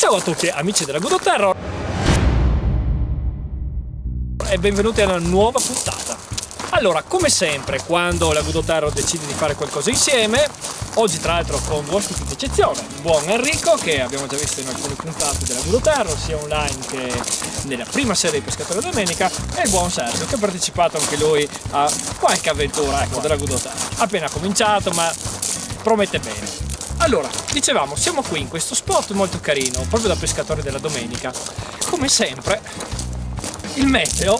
Ciao a tutti amici della Good Terror e benvenuti alla nuova puntata. Allora, come sempre, quando la Good Terror decide di fare qualcosa insieme, oggi tra l'altro con due ospiti d'eccezione, il buon Enrico, che abbiamo già visto in alcune puntate della Good Terror, sia online che nella prima serie di Pescatore Domenica, e il buon Sergio, che ha partecipato anche lui a qualche avventura della Good Terror. Appena cominciato, ma promette bene. Allora, dicevamo, siamo qui in questo spot molto carino, proprio da Pescatore della Domenica. Come sempre, il meteo...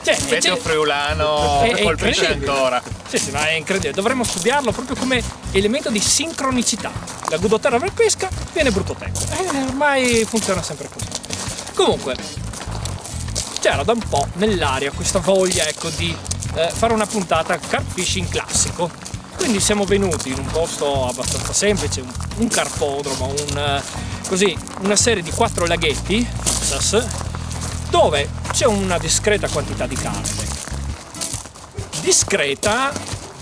il meteo friulano colpisce ancora. Sì, ma è incredibile. Dovremmo studiarlo proprio come elemento di sincronicità. La Good Terror per pesca, viene brutto tempo. Ormai funziona sempre così. Comunque, c'era da un po' nell'aria questa voglia, di fare una puntata carp fishing classico. Quindi siamo venuti in un posto abbastanza semplice, un carpodromo, una serie di 4 laghetti, dove c'è una discreta quantità di carpe. Discreta,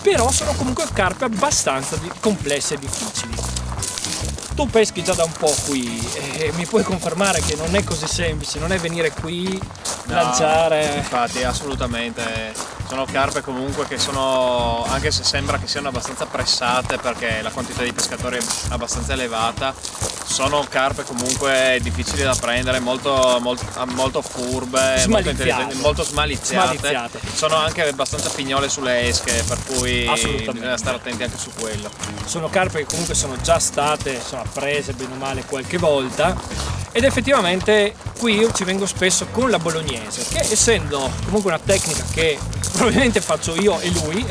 però sono comunque carpe abbastanza complesse e difficili. Tu peschi già da un po' qui e mi puoi confermare che non è così semplice, non è venire qui, lanciare... Infatti, assolutamente. Sono carpe comunque che sono, anche se sembra che siano abbastanza pressate perché la quantità di pescatori è abbastanza elevata, sono carpe comunque difficili da prendere, molto furbe, molto intelligenti, molto smaliziate. Sono anche abbastanza pignole sulle esche, per cui bisogna stare attenti anche su quello. Sono carpe che comunque sono già state prese bene o male qualche volta, ed effettivamente qui io ci vengo spesso con la bolognese, che essendo comunque una tecnica che probabilmente faccio io e lui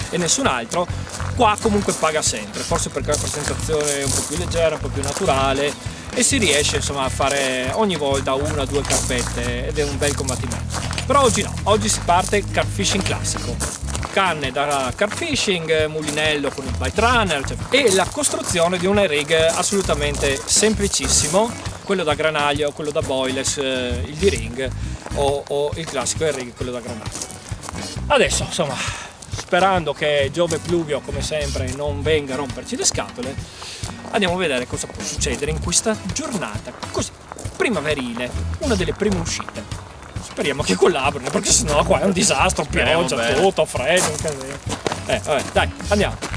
e nessun altro, qua comunque paga sempre, forse perché la presentazione è un po' più leggera, un po' più naturale e si riesce a fare ogni volta 1 o 2 carpette ed è un bel combattimento. Però oggi no, oggi si parte carp fishing classico, canne da carp fishing, mulinello con il bite runner, e la costruzione di una rig assolutamente semplicissimo, quello da granaglio, quello da boilers, il D-ring o il classico rig, quello da granaglio. Adesso sperando che Giove Pluvio come sempre non venga a romperci le scatole, andiamo a vedere cosa può succedere in questa giornata così primaverile, una delle prime uscite. Speriamo che collaborino, perché sennò qua è un disastro, pioggia, tutto, freddo, un casino. Vabbè, dai, andiamo.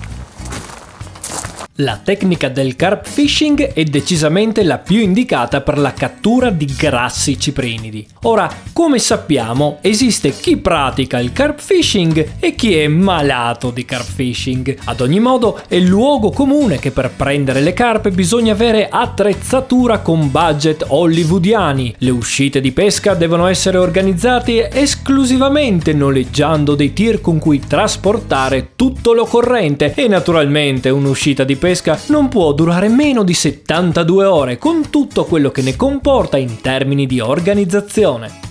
La tecnica del carp fishing è decisamente la più indicata per la cattura di grassi ciprinidi. Ora, come sappiamo, esiste chi pratica il carp fishing e chi è malato di carp fishing. Ad ogni modo, è luogo comune che per prendere le carpe bisogna avere attrezzatura con budget hollywoodiani. Le uscite di pesca devono essere organizzate esclusivamente noleggiando dei tir con cui trasportare tutto l'occorrente e naturalmente un'uscita di pesca non può durare meno di 72 ore con tutto quello che ne comporta in termini di organizzazione.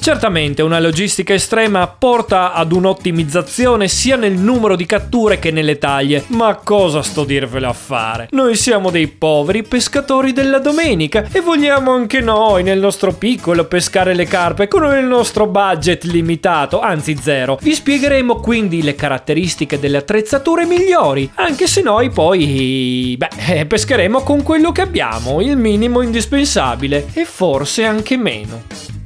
Certamente una logistica estrema porta ad un'ottimizzazione sia nel numero di catture che nelle taglie, ma cosa sto dirvelo a fare? Noi siamo dei poveri pescatori della domenica e vogliamo anche noi nel nostro piccolo pescare le carpe con il nostro budget limitato, anzi zero. Vi spiegheremo quindi le caratteristiche delle attrezzature migliori, anche se noi poi pescheremo con quello che abbiamo, il minimo indispensabile e forse anche meno.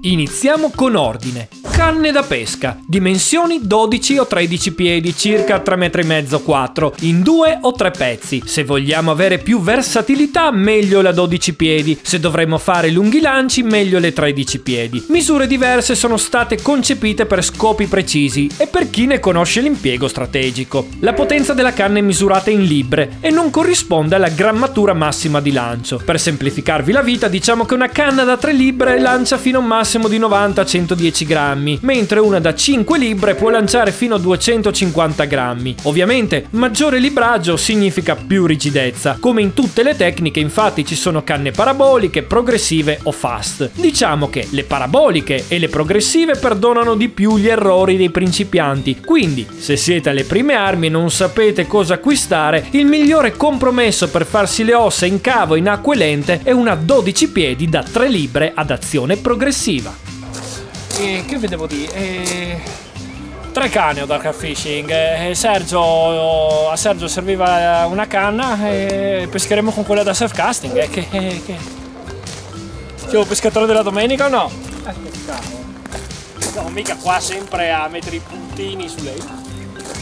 Iniziamo con ordine. Canne da pesca, dimensioni 12 o 13 piedi, circa 3,5 m, 4, in 2 o 3 pezzi. Se vogliamo avere più versatilità, meglio la 12 piedi. Se dovremo fare lunghi lanci, meglio le 13 piedi. Misure diverse sono state concepite per scopi precisi e per chi ne conosce l'impiego strategico. La potenza della canna è misurata in libbre e non corrisponde alla grammatura massima di lancio. Per semplificarvi la vita, diciamo che una canna da 3 libbre lancia fino a un massimo di 90-110 grammi, mentre una da 5 libbre può lanciare fino a 250 grammi. Ovviamente, maggiore libraggio significa più rigidezza. Come in tutte le tecniche, infatti, ci sono canne paraboliche, progressive o fast. Diciamo che le paraboliche e le progressive perdonano di più gli errori dei principianti, quindi, se siete alle prime armi e non sapete cosa acquistare, il migliore compromesso per farsi le ossa in cavo in acque lente è una 12 piedi da 3 libbre ad azione progressiva. Che vedevo dire? 3 canne da carp fishing. A Sergio serviva una canna e pescheremo con quella da surf casting. Siamo pescatore della domenica o no? No, mica qua sempre a mettere i puntini su lei.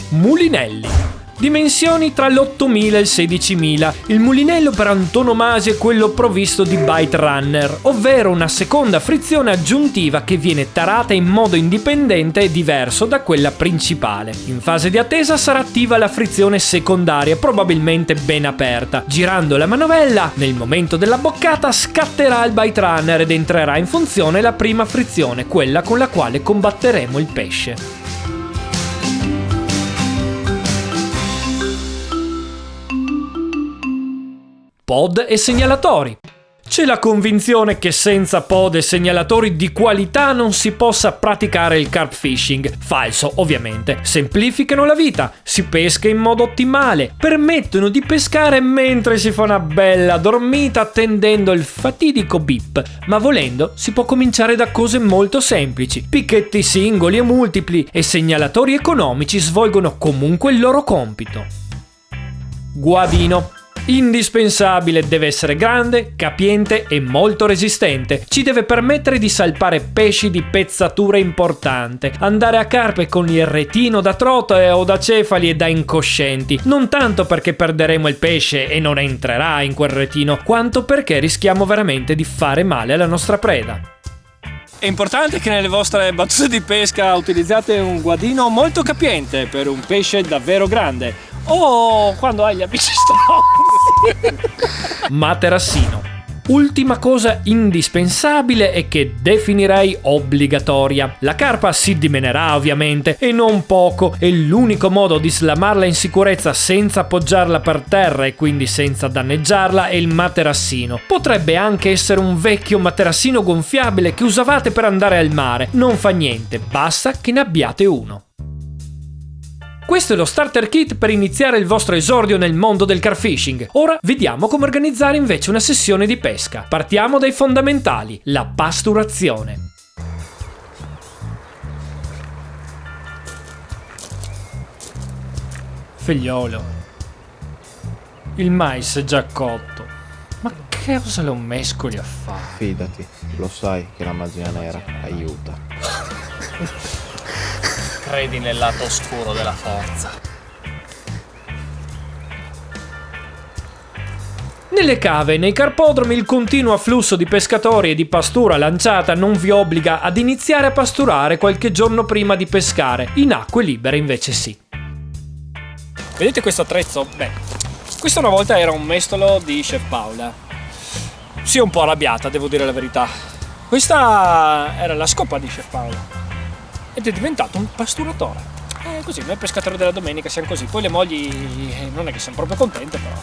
Mulinelli. Dimensioni tra l'8.000 e il 16.000. Il mulinello per antonomasia è quello provvisto di bite runner, ovvero una seconda frizione aggiuntiva che viene tarata in modo indipendente e diverso da quella principale. In fase di attesa sarà attiva la frizione secondaria, probabilmente ben aperta. Girando la manovella, nel momento della boccata scatterà il bite runner ed entrerà in funzione la prima frizione, quella con la quale combatteremo il pesce. Pod e segnalatori. C'è la convinzione che senza pod e segnalatori di qualità non si possa praticare il carp fishing. Falso, ovviamente. Semplificano la vita, si pesca in modo ottimale, permettono di pescare mentre si fa una bella dormita attendendo il fatidico bip. Ma volendo si può cominciare da cose molto semplici. Picchetti singoli e multipli e segnalatori economici svolgono comunque il loro compito. Guadino. Indispensabile, deve essere grande, capiente e molto resistente. Ci deve permettere di salpare pesci di pezzatura importante, andare a carpe con il retino da trota o da cefali e da incoscienti, non tanto perché perderemo il pesce e non entrerà in quel retino, quanto perché rischiamo veramente di fare male alla nostra preda. È importante che nelle vostre battute di pesca utilizzate un guadino molto capiente per un pesce davvero grande. O quando hai gli amici stronzi. Materassino. Ultima cosa indispensabile e che definirei obbligatoria. La carpa si dimenerà ovviamente e non poco, e l'unico modo di slamarla in sicurezza senza appoggiarla per terra e quindi senza danneggiarla è il materassino. Potrebbe anche essere un vecchio materassino gonfiabile che usavate per andare al mare. Non fa niente, basta che ne abbiate uno. Questo è lo starter kit per iniziare il vostro esordio nel mondo del carp fishing. Ora vediamo come organizzare invece una sessione di pesca. Partiamo dai fondamentali, la pasturazione. Figliolo, il mais è già cotto. Ma che cosa lo mescoli a fare? Fidati, lo sai che la magia nera aiuta. Credi nel lato oscuro della forza. Nelle cave e nei carpodromi il continuo afflusso di pescatori e di pastura lanciata non vi obbliga ad iniziare a pasturare qualche giorno prima di pescare. In acque libere invece sì. Vedete questo attrezzo? Beh, questo una volta era un mestolo di Chef Paula. Si è un po' arrabbiata, devo dire la verità. Questa era la scopa di Chef Paula. Ed è diventato un pasturatore. Così, noi pescatori della domenica siamo così. Poi le mogli non è che siamo proprio contente, però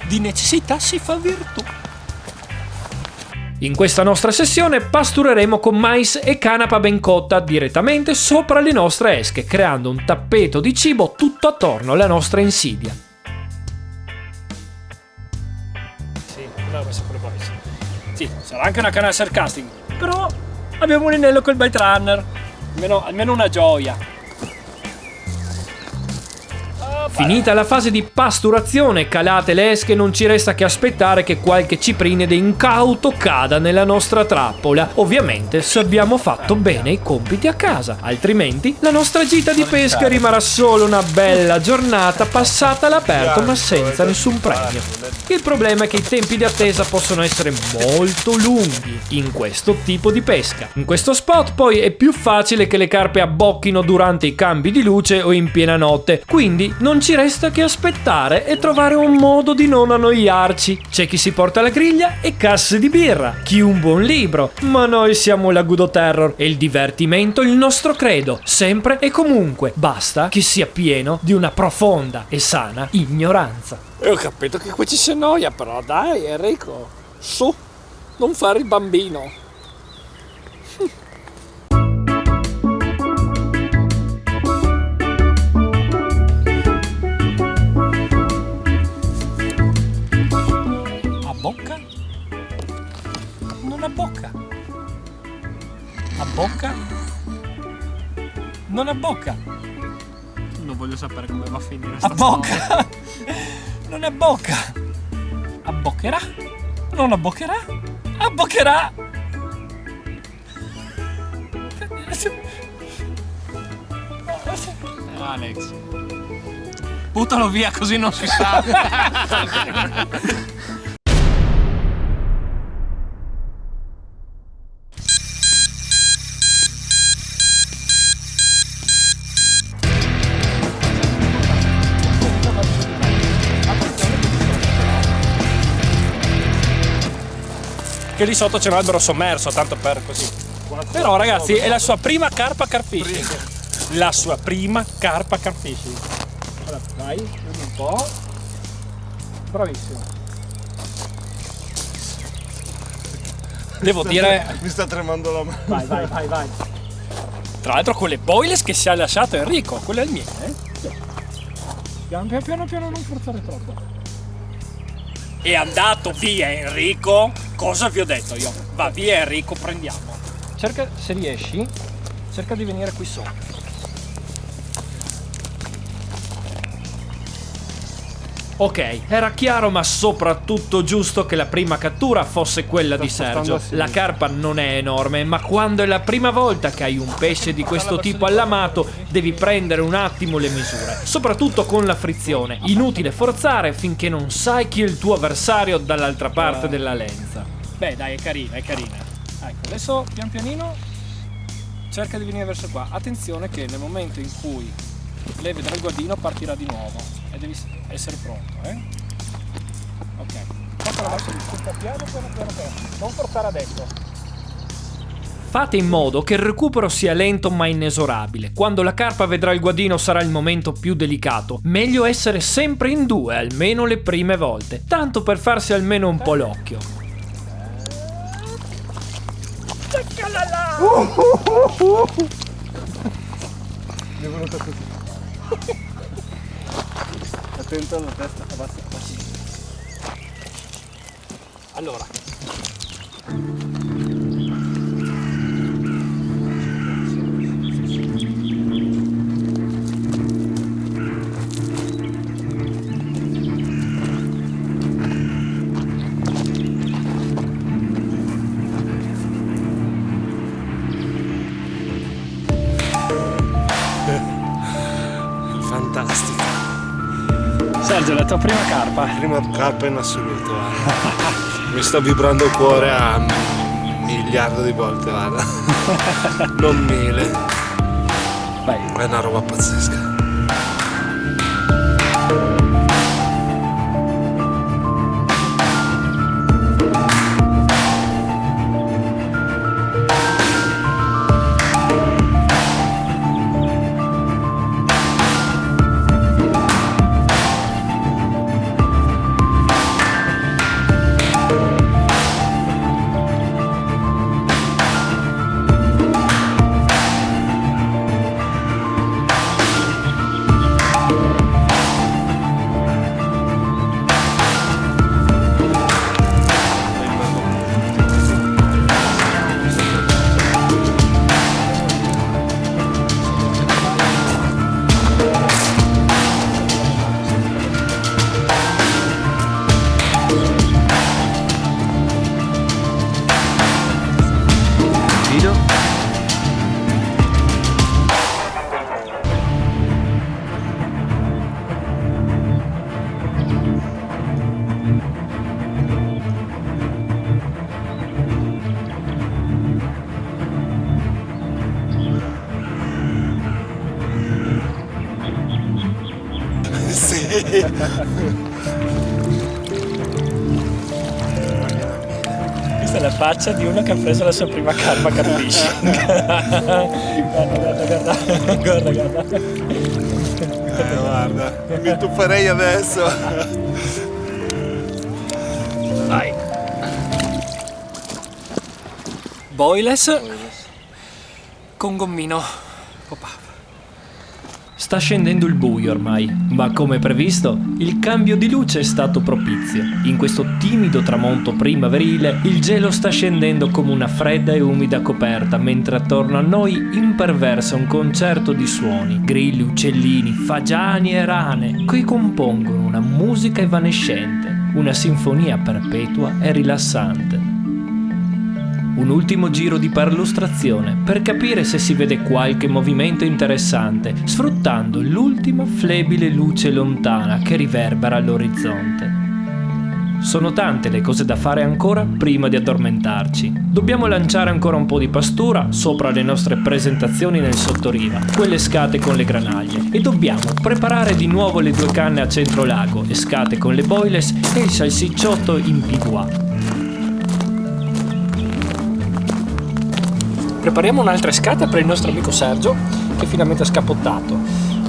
di necessità si fa virtù. In questa nostra sessione pastureremo con mais e canapa ben cotta direttamente sopra le nostre esche, creando un tappeto di cibo tutto attorno alla nostra insidia. Sì, dovrebbe essere pure sì, sarà anche una canna da surf casting, però abbiamo un inello col bite runner, almeno una gioia. Finita la fase di pasturazione, calate le esche, non ci resta che aspettare che qualche ciprinide incauto cada nella nostra trappola. Ovviamente se abbiamo fatto bene i compiti a casa, altrimenti la nostra gita di pesca rimarrà solo una bella giornata passata all'aperto ma senza nessun premio. Il problema è che i tempi di attesa possono essere molto lunghi in questo tipo di pesca. In questo spot poi è più facile che le carpe abbocchino durante i cambi di luce o in piena notte, quindi non ci resta che aspettare e trovare un modo di non annoiarci. C'è chi si porta la griglia e casse di birra, chi un buon libro, ma noi siamo la Gudo Terror e il divertimento il nostro credo, sempre e comunque. Basta che sia pieno di una profonda e sana ignoranza. Ho capito che qui ci si annoia, però dai Enrico, su, non fare il bambino. Bocca? Non ha bocca. A bocca? Non ha abbocca. Non voglio sapere come va a finire sta Abbocca. Non abbocca. Abboccherà. Non abboccherà. Abboccherà. Alex, buttalo via così non si sa. Che lì sotto c'è un albero sommerso, tanto per così. Però ragazzi, è la sua prima carpa carfishing. La sua prima carpa carfishing. Allora, vai, vedi un po'. Bravissimo. Devo dire... Mi sta tremando la mano. Vai. Tra l'altro con le boilers che si è lasciato Enrico, quello è il mio, Piano, non forzare troppo. È andato via Enrico. Cosa vi ho detto io? Va via Enrico, prendiamo. Cerca, se riesci, cerca di venire qui sopra. Ok, era chiaro ma soprattutto giusto che la prima cattura fosse quella di Sergio. La carpa non è enorme, ma quando è la prima volta che hai un pesce di questo tipo all'amato, devi prendere un attimo le misure, soprattutto con la frizione. Inutile forzare finché non sai chi è il tuo avversario dall'altra parte della lenza. Beh dai, è carina. Ecco, adesso pian pianino cerca di venire verso qua. Attenzione che nel momento in cui lei vedrà il guardino partirà di nuovo e devi essere pronto, Ok. Portala verso di qua, piano. Non forzare adesso. Fate in modo che il recupero sia lento ma inesorabile. Quando la carpa vedrà il guadino sarà il momento più delicato. Meglio essere sempre in due, almeno le prime volte, tanto per farsi almeno un po' l'occhio. Eccola là! Mi è venuta così. Attento alla testa, abbassa. Allora. Fantastico. Sergio, la tua prima carpa? Prima carpa in assoluto, guarda. Mi sta vibrando il cuore a un miliardo di volte, guarda. Non 1000. Vai. È una roba pazzesca. Questa è la faccia di uno che ha preso la sua prima carpa carfishing. Guarda. Guarda, mi tufferei adesso. Vai. Boyless con gommino pop-up. Sta scendendo il buio ormai, ma come previsto, il cambio di luce è stato propizio. In questo timido tramonto primaverile, il gelo sta scendendo come una fredda e umida coperta, mentre attorno a noi imperversa un concerto di suoni, grilli, uccellini, fagiani e rane, che compongono una musica evanescente, una sinfonia perpetua e rilassante. Un ultimo giro di perlustrazione per capire se si vede qualche movimento interessante, sfruttando l'ultima flebile luce lontana che riverbera all'orizzonte. Sono tante le cose da fare ancora prima di addormentarci. Dobbiamo lanciare ancora un po' di pastura sopra le nostre presentazioni nel sottoriva, quelle scate con le granaglie, e dobbiamo preparare di nuovo le 2 canne a centro lago, le scate con le boilies e il salsicciotto in pivoine. Prepariamo un'altra scata per il nostro amico Sergio, che finalmente ha scappottato.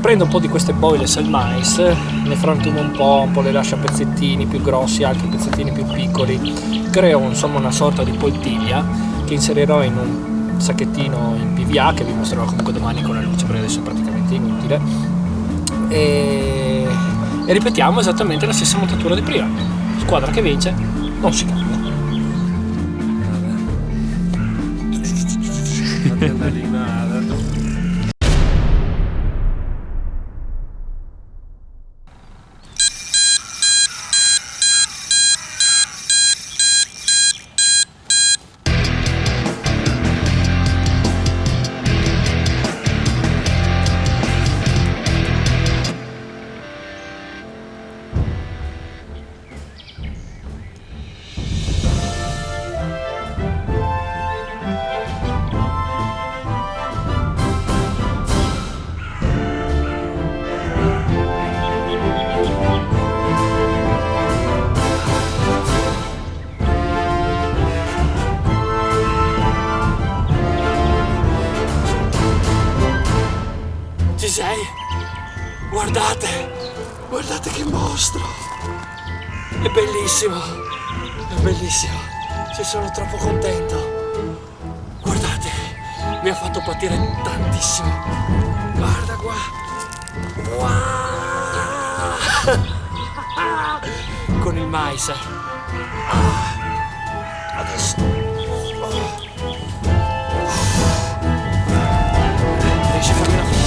Prendo un po' di queste boilies al mais, ne frantumo un po', le lascio a pezzettini più grossi, altri pezzettini più piccoli. Creo insomma una sorta di poltiglia che inserirò in un sacchettino in PVA, che vi mostrerò comunque domani con la luce, perché adesso è praticamente inutile. E ripetiamo esattamente la stessa montatura di prima. Squadra che vince non si cambia. Ci sei? Guardate che mostro! È bellissimo! Ci sono troppo contento! Guardate, mi ha fatto patire tantissimo! Guarda qua! Wow! Con il mais! Adesso! Riesci a farmi una foto?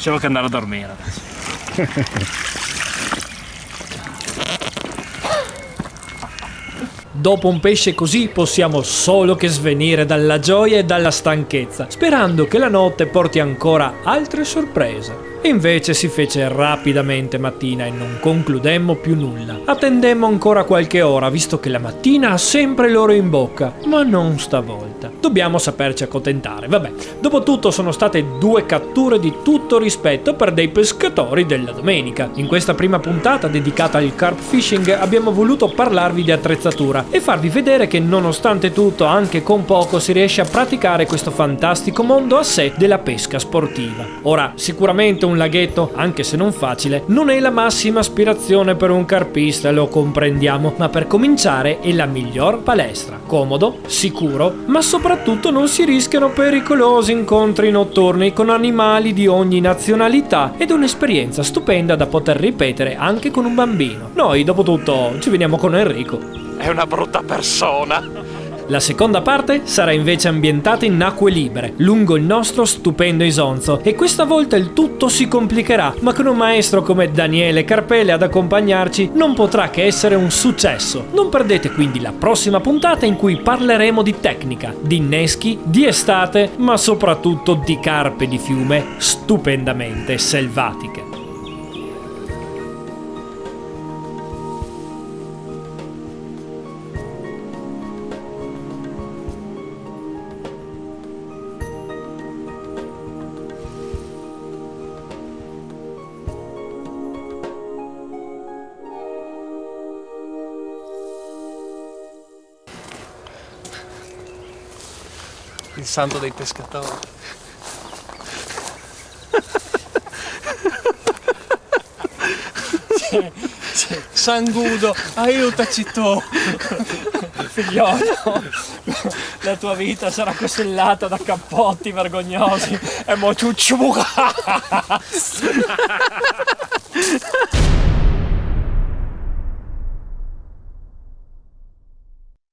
Facciamo che andare a dormire adesso. Dopo un pesce così possiamo solo che svenire dalla gioia e dalla stanchezza, sperando che la notte porti ancora altre sorprese. Invece si fece rapidamente mattina e non concludemmo più nulla. Attendemmo ancora qualche ora, visto che la mattina ha sempre l'oro in bocca, ma non stavolta. Dobbiamo saperci accontentare. Vabbè, dopo tutto sono state 2 catture di tutto rispetto per dei pescatori della domenica. In questa prima puntata dedicata al carp fishing abbiamo voluto parlarvi di attrezzatura e farvi vedere che nonostante tutto, anche con poco, si riesce a praticare questo fantastico mondo a sé della pesca sportiva. Ora, sicuramente un laghetto, anche se non facile, non è la massima aspirazione per un carpista, lo comprendiamo, ma per cominciare è la miglior palestra. Comodo, sicuro, ma soprattutto non si rischiano pericolosi incontri notturni con animali di ogni nazionalità ed un'esperienza stupenda da poter ripetere anche con un bambino. Noi, dopo tutto, ci veniamo con Enrico. È una brutta persona! La seconda parte sarà invece ambientata in acque libere, lungo il nostro stupendo Isonzo, e questa volta il tutto si complicherà, ma con un maestro come Daniele Carpele ad accompagnarci non potrà che essere un successo. Non perdete quindi la prossima puntata in cui parleremo di tecnica, di inneschi, di estate, ma soprattutto di carpe di fiume stupendamente selvatiche. il santo dei pescatori. Sangudo, aiutaci tu! Figliolo, la tua vita sarà costellata da cappotti vergognosi e mo ciucciu